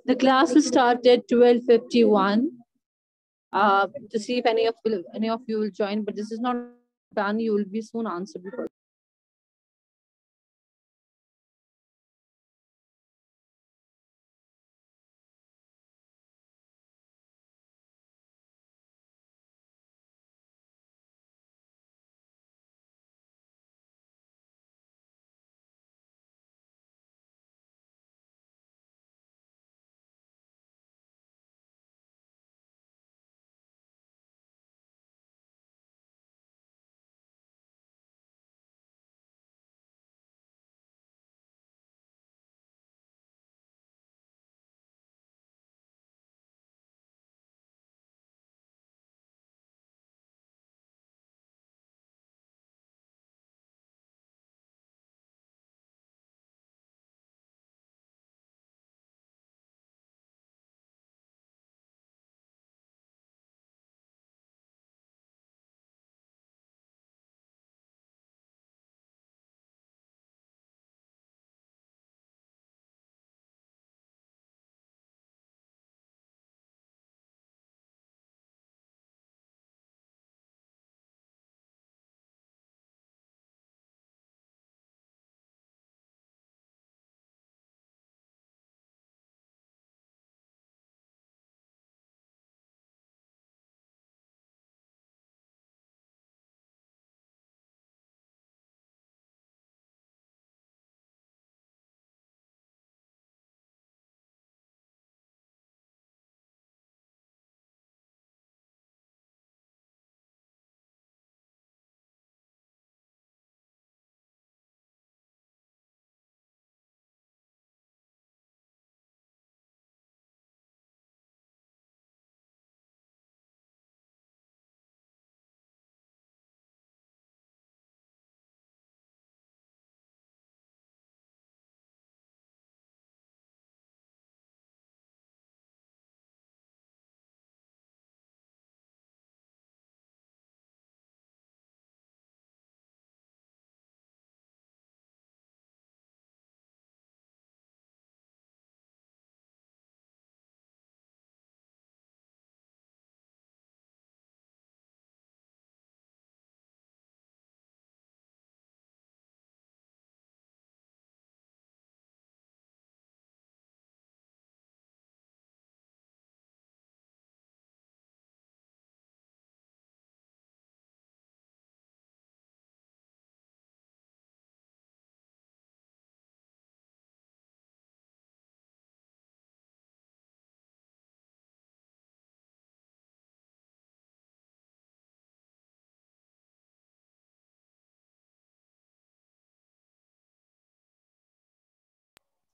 The class will start at 12:51. To see if any of you will join, but this is not done. You will be soon answered because.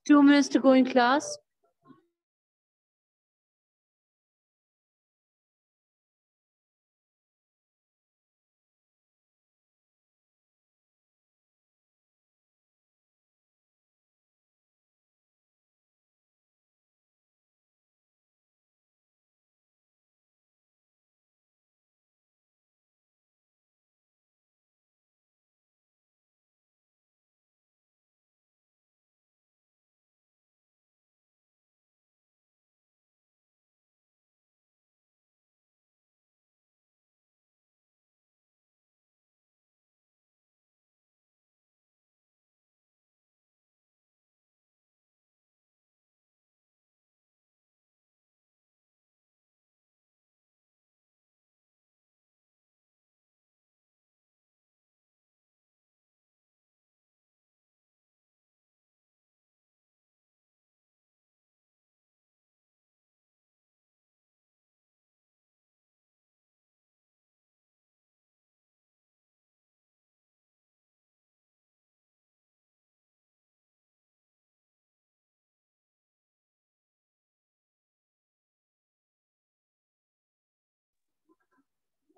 Two minutes to go in class.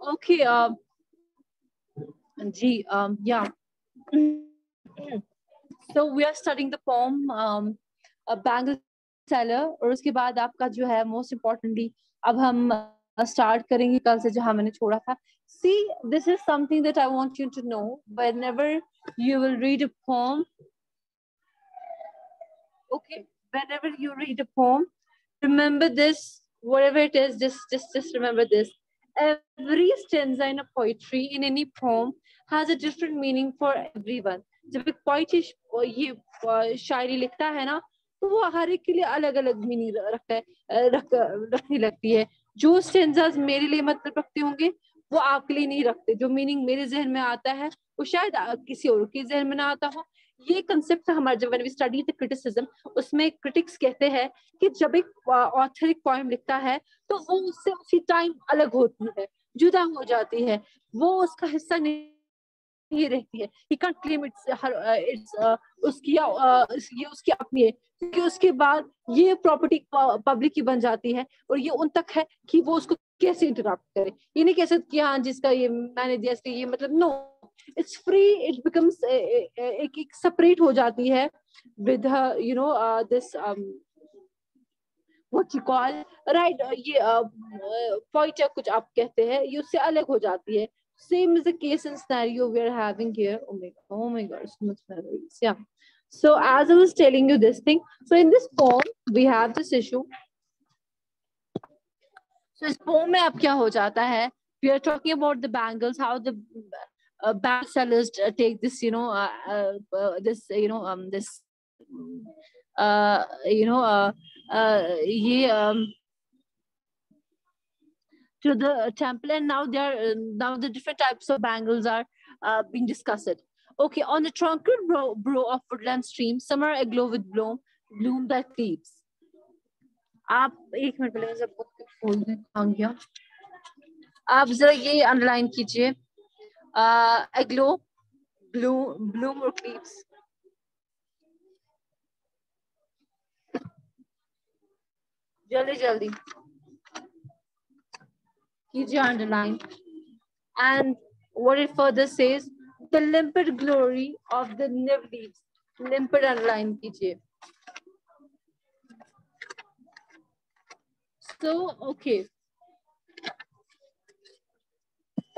Okay. Yeah. So we are studying the poem a Bangle Seller और उसके बाद आपका जो है most importantly अब हम start करेंगे कल से जहाँ मैंने छोड़ा था. See, this is something that I want you to know. Whenever you will read a poem, okay, whenever you read a poem, remember this, whatever it is, just remember this. Every stanza in a poetry in any poem has a different meaning for everyone. जब एक poet ये शायरी लिखता है ना, तो वो हर एक के लिए अलग अलग मीनिंग रखता है, रखने लगती है. जो स्टेंजाज मेरे लिए मतलब रखते होंगे वो आपके लिए नहीं रखते. जो मीनिंग मेरे जहन में आता है वो शायद किसी और के जहन में ना आता हो. ये कंसेप्ट हमारे जब वी स्टडी द क्रिटिसिज्म, उसमें क्रिटिक्स कहते हैं कि जब एक ऑथर एक पोएम लिखता है तो वो उससे उसी टाइम अलग होती है, जुदा हो जाती है, वो उसका हिस्सा नहीं रहती है. ही कांट क्लेम इट्स उसकी ये उसकी अपनी है, क्योंकि उसके बाद ये प्रॉपर्टी पब्लिक की बन जाती है और ये उन तक है कि वो उसको कैसे इंटरप्ट करे. ये नहीं कह सकते कि हाँ जिसका ये मैंने दिया इसका ये मतलब, no, it's free. It becomes एक सेपरेट हो जाती है with you know this what you call, right, ये point या कुछ आप कहते हैं, ये उससे अलग हो जाती है. Same is the case in scenario we are having here. Oh my god, so much memories. Yeah. So as I was telling you this thing, so in this poem we have this issue. So इस poem में अब क्या हो जाता है? We are talking about the bangles, how the bangle sellers take this, this, this, ये to the temple, and now now the different types of bangles are being discussed. Okay, on the tranquil brow of woodland stream, summer aglow with bloom that creeps. आप एक minute पहले जब book खोल दें, कहाँ गया? आप जरा ये अंडरलाइन कीजिए, aglow, bloom और creeps. जल्दी जल्दी कीजिए underline. And what it further says, the limpid glory of the niv leaves. Limpid underline कीजिए. So okay,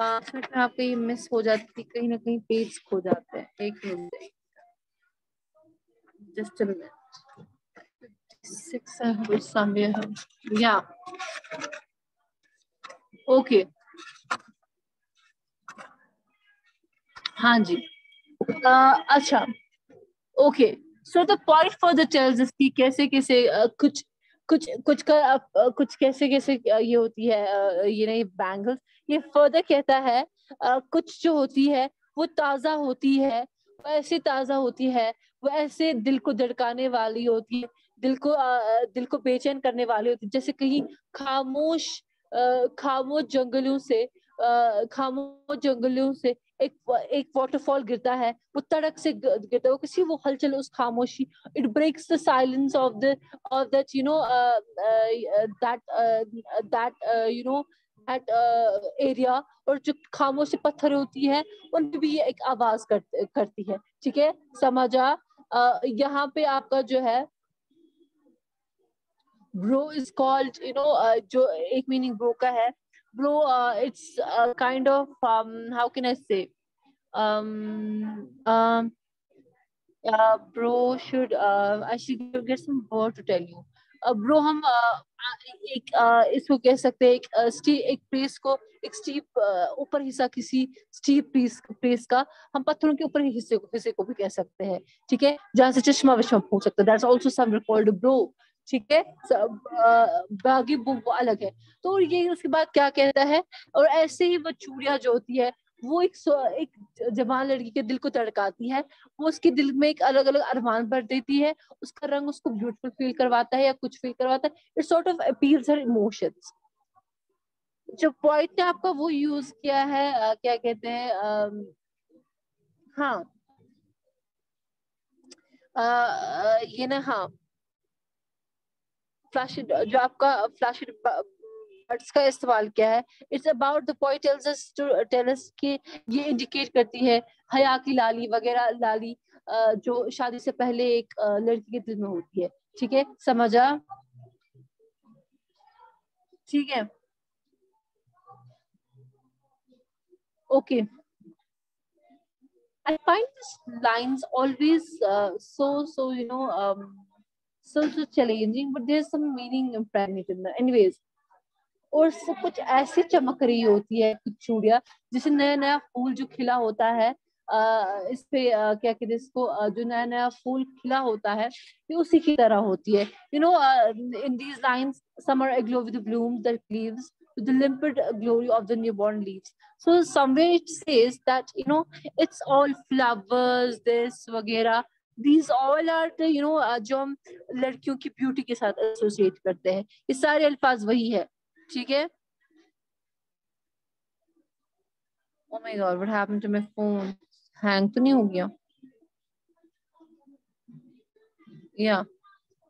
5 मिनट में आपका ये मिस हो जाती, कहीं ना कहीं पेज खो जाते हैं. एक minute, just a minute. 6 I have somewhere. Yeah. Okay. हाँ जी. अच्छा. Okay. So the point further tells us कि कैसे कैसे कुछ कुछ कुछ का कुछ कैसे कैसे ये होती है, ये नहीं बैंगल्स. ये फर्दर कहता है कुछ जो होती है वो ताजा होती है, वो ऐसे ताजा होती है, वो ऐसे दिल को धड़काने वाली होती है, दिल को बेचैन करने वाली होती है, जैसे कहीं खामोश खामोश जंगलों से खामोश जंगलों से एक एक वाटरफॉल गिरता है, वो तड़क से गिरता है, वो किसी वो हलचल उस खामोशी, it breaks the silence of that that that area. और जो खामोश पत्थर होती है उन पे भी ये एक आवाज करती है. ठीक है, समझा? यहाँ पे आपका जो है bro is called, जो एक मीनिंग bro का है, bro, it's a kind of how can I say, bro should I should get some word to tell you. Bro हम एक इसको कह सकते हैं, एक प्लेस को एक स्टीप ऊपर हिस्सा, किसी स्टीप प्लेस का हम पत्थरों के ऊपर हिस्से को भी कह सकते हैं. ठीक है, जहाँ से चश्मा विश्मा हो सकता है, that's also some called bro. ठीक है, बागी वो अलग है. तो ये उसके बाद क्या कहता है, और ऐसे ही वो चूड़िया जो होती है वो एक जवान लड़की के दिल को तड़काती है, वो उसके दिल में एक अलग अलग अरमान भर देती है, उसका रंग उसको ब्यूटीफुल फील करवाता है या कुछ फील करवाता है. It sort of appeals her emotions. जो पॉइंट ने आपका वो यूज किया है, क्या कहते हैं, हाँ, ये ना, हाँ, फ्लैश, जो आपका फ्लैश वर्ड्स का इस्तेमाल किया है, it's about the point tells us to tell us कि ये इंडिकेट करती है हया की लाली वगैरह लाली, जो शादी से पहले एक लड़की के दिल में होती है. ठीक है, समझा? ठीक है, okay. I find these lines always so so challenging, but there's some meaning impregnated in that. Anyways, और सब कुछ ऐसे चमक रही होती है कुछ चूड़ियां, जैसे नया नया फूल जो खिला होता है, इस पे क्या कहते हैं इसको, जो नया नया फूल खिला होता है ये उसी की तरह होती है. You know, in these lines, summer aglow with the blooms that leaves with the limpid glory of the newborn leaves. So somewhere it says that, you know, it's all flowers, this वगैरह, these all are the, you know, जो हम लड़कियों की beauty के साथ associate करते हैं, ये सारे अल्फाज वही है. ठीक है. Oh my God, what happened to my phone? Hang तो नहीं हो गया? Yeah,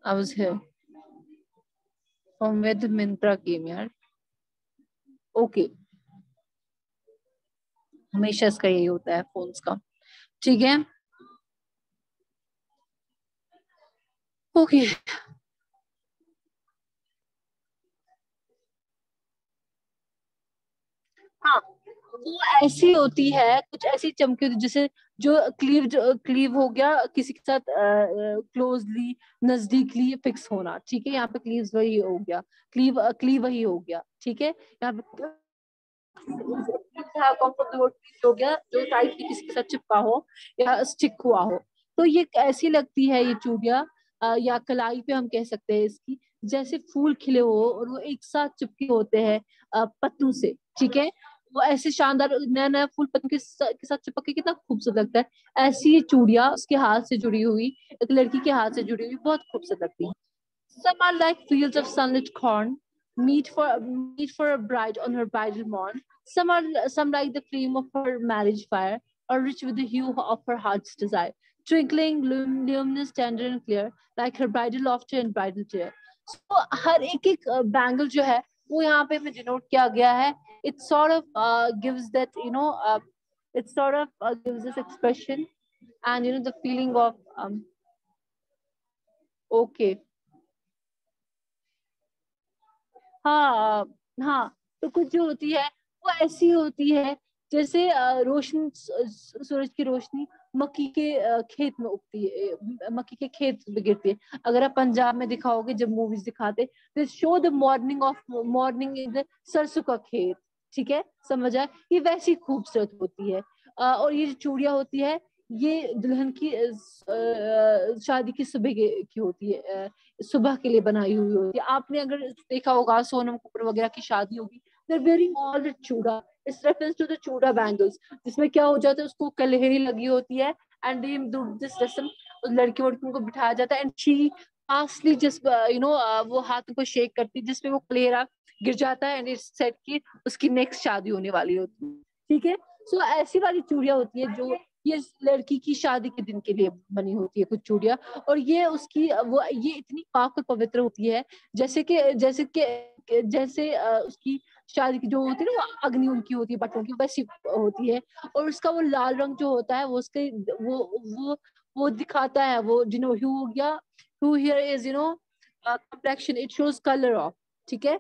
I was here. From where the Myntra came, यार. Okay. हमेशा इसका यही होता है फोन्स का. ठीक है. Okay. हाँ, वो ऐसी होती है, कुछ ऐसी चमकी होती है, जैसे जो क्लीव हो गया किसी के साथ क्लोजली, नजदीकली फिक्स होना. ठीक है, यहाँ पे क्लीव वही हो गया, क्लीव वही हो गया. ठीक है, यहाँ पे हो गया जो टाइटली किसी के साथ चिपका हो या स्टिक हुआ हो. तो ये ऐसी लगती है ये चूड़ियां, या कलाई पे हम कह सकते हैं इसकी, जैसे फूल खिले हो और वो एक साथ चिपके होते हैं पत्तों से. ठीक है, वो ऐसे शानदार नया नया फूल पत्तों के साथ चिपक के कितना खूबसूरत लगता है. ऐसी ये चूड़ियां उसके हाथ से जुड़ी हुई, एक लड़की के हाथ से जुड़ी हुई बहुत खूबसूरत लगती है. Some are like fields of sunlit corn, meet for a bride on her bridal morn. Some like the flame of her marriage fire, or rich with the hue of her heart's desire, twinkling, luminous, tender and clear, like her bridal laughter and bridal tear. So हर एक bangle जो है वो यहाँ पे denote किया गया है. It sort of gives that, you know, it sort of gives this expression and, you know, the feeling of okay. हाँ. हाँ, तो कुछ जो होती है वो ऐसी होती है जैसे सूरज की रोशनी मक्की के खेत में उगती है, मक्की के खेत में गिरती है. अगर आप पंजाब में दिखाओगे जब मूवीज दिखाते, तो show the morning in the सरसों का खेत. ठीक है, समझ आए, ये वैसी खूबसूरत होती है. और ये जो चूड़ियां होती है ये दुल्हन की शादी की सुबह की होती है, सुबह के लिए बनाई हुई होती है. आपने अगर देखा होगा सोनम कपूर वगैरह की शादी होगी, they're wearing all the चूड़ा. इट्स रेफरेंस टू द चूड़ा बैंगल्स, जिसमें क्या हो जाता है उसको कलहरी लगी होती है, एंड दे डू दिस रस्म. लड़की वड़कियों को बिठाया जाता है, एंड शी फास्टली जिस यू नो वो हाथ को शेक करती है जिसमें वो कलेरा गिर जाता है, एंड इट्स सेट की उसकी नेक्स्ट शादी होने वाली होती है. ठीक है, सो ऐसी वाली चूड़ियां होती है जो ये लड़की की शादी के दिन के लिए बनी होती है कुछ चूड़ियां. और ये उसकी वो ये इतनी पाक और पवित्र होती है, जैसे उसकी शादी की जो होती है ना वो अग्नि उनकी होती है बटों की, वैसी होती है. और उसका वो लाल रंग जो होता है वो उसके वो दिखाता है, वो जिनो ह्यू हो गया, hue here is you know complexion, it shows color of. ठीक है,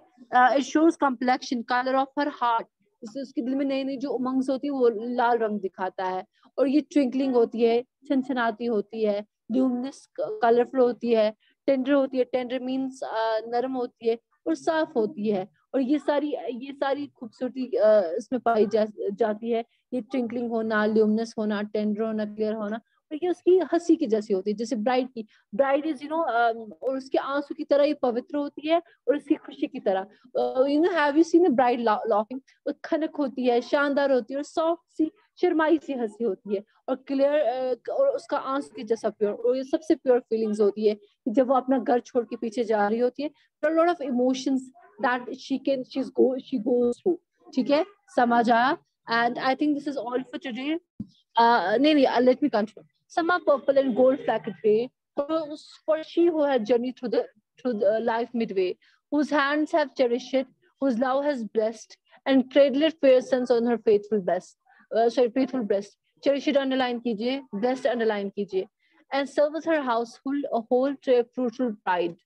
it shows complexion, color of her heart. इससे उसके दिल में नई नई जो उमंग्स होती है वो लाल रंग दिखाता है. और ये ट्विंकलिंग होती है, छनछनाती होती है, ल्यूमिनस कलरफुल होती है, टेंडर होती है. टेंडर मीन्स नरम होती है और साफ होती है. और ये सारी खूबसूरती इसमें पाई जाती है. ये ट्विंकलिंग होना, ल्यूमिनस होना, टेंडर होना, क्लियर होना. और ये उसकी हंसी की जैसी होती है, जैसे ब्राइड इज यू नो, और उसके आंसू की तरह ये पवित्र होती है और उसकी खुशी की तरह. You know, have you seen a bride laughing? वो खनक होती है, शानदार होती है और सॉफ्ट सी शर्माई सी हंसी होती है, और क्लियर, और उसका आंसू की जैसा प्योर. और ये सबसे प्योर फीलिंग्स होती है कि जब वो अपना घर छोड़ के पीछे जा रही होती है, there are a lot of emotions that she goes through. ठीक है, समझ आया? And I think this is all for today. नहीं, let me continue. Some are purple and gold flecked gray, for she who had journeyed through the life midway, whose hands have cherished it, whose love has blessed, and cradled fair sons on her faithful breast. Cherish it underline कीजिए, blessed underline कीजिए, and serves her household a whole tray of fruitful pride.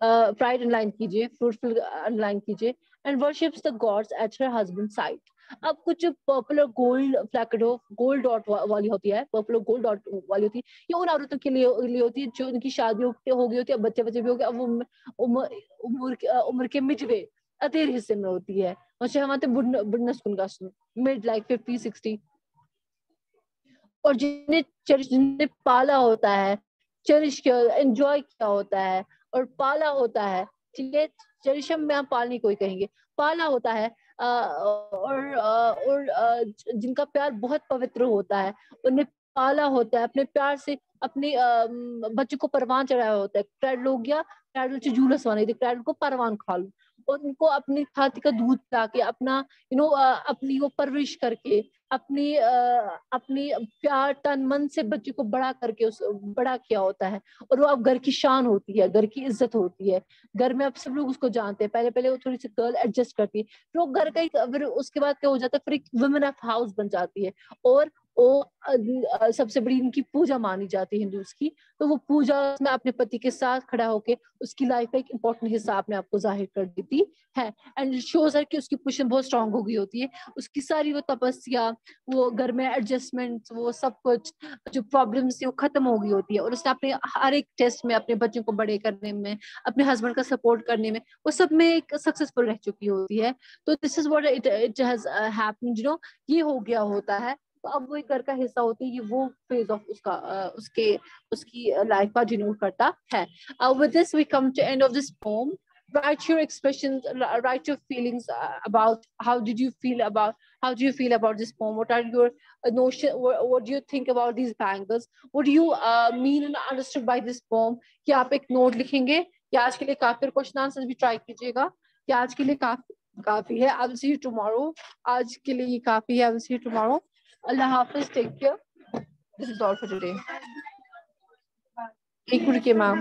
Pride underline कीजिए, fruitful underline कीजिए, and worships the gods at her husband's side. अब कुछ purple और gold फ्लैकेट gold dot वाली होती है, पर्पल और गोल्ड डॉट वाली होती है, ये उन औरतों के लिए होती है जो उनकी शादी हो गई होती है, बच्चे बच्चे भी हो गए, अब वो उम्र के मिडवे अधेर हिस्से में होती है, और हमारे बुढ़नस कुन का मिड लाइक 50-60, और जिन्हें पाला होता है, चेरिश किया, एंजॉय किया होता है और पाला होता है, ठीक है, चेरिशम में आप पालनी कोई कहेंगे, पाला होता है, जिनका प्यार बहुत पवित्र होता है, उन्हें पाला होता है, अपने प्यार से अपने बच्चे को परवान चढ़ाया होता है, क्रैडल हो गया, क्रैडल से जूलस वाने थे, क्रैडल को परवान खा लो, और उनको अपनी छाती का दूध पिला के, अपना अपनी वो परवरिश करके, अपनी प्यार तन मन से बच्चे को बड़ा करके उस बड़ा किया होता है, और वो अब घर की शान होती है, घर की इज्जत होती है, घर में अब सब लोग उसको जानते हैं, पहले पहले वो थोड़ी सी गर्ल एडजस्ट करती है, फिर वो घर का फिर उसके बाद क्या हो जाता है, फिर एक वुमेन ऑफ हाउस बन जाती है, और वो सबसे बड़ी इनकी पूजा मानी जाती है हिंदूज की, तो वो पूजा में अपने पति के साथ खड़ा होके उसकी लाइफ का एक इंपॉर्टेंट हिस्सा अपने आप को जाहिर कर देती है, एंड शोज है कि उसकी पोजीशन बहुत स्ट्रांग हो गई होती है, उसकी सारी वो तपस्या, वो घर में एडजस्टमेंट, वो सब कुछ जो प्रॉब्लम्स थी वो खत्म हो गई होती है, और उसने अपने हर एक टेस्ट में अपने बच्चों को बड़े करने में, अपने हस्बैंड का सपोर्ट करने में, वो सब में एक सक्सेसफुल रह चुकी होती है, तो this is what it has happened, ये हो गया होता है, तो अब वो एक घर का हिस्सा होती है, ये वो फेज ऑफ उसका उसकी लाइफ का डिनोट करता है। With this we come to end of this poem. Write your expressions, write your feelings about how do you feel about this poem, what are your notion, what do you think about these bangles, what do you mean and understood by this poem, कि आप एक note लिखेंगे, या आज के लिए काफी, question answer भी ट्राई कीजिएगा, कि आज के लिए काफी है, I will see you tomorrow, आज के लिए ये काफी है, I will see you tomorrow, Allah हाफिज, take care, this is all for today. एक मिनट के मैम।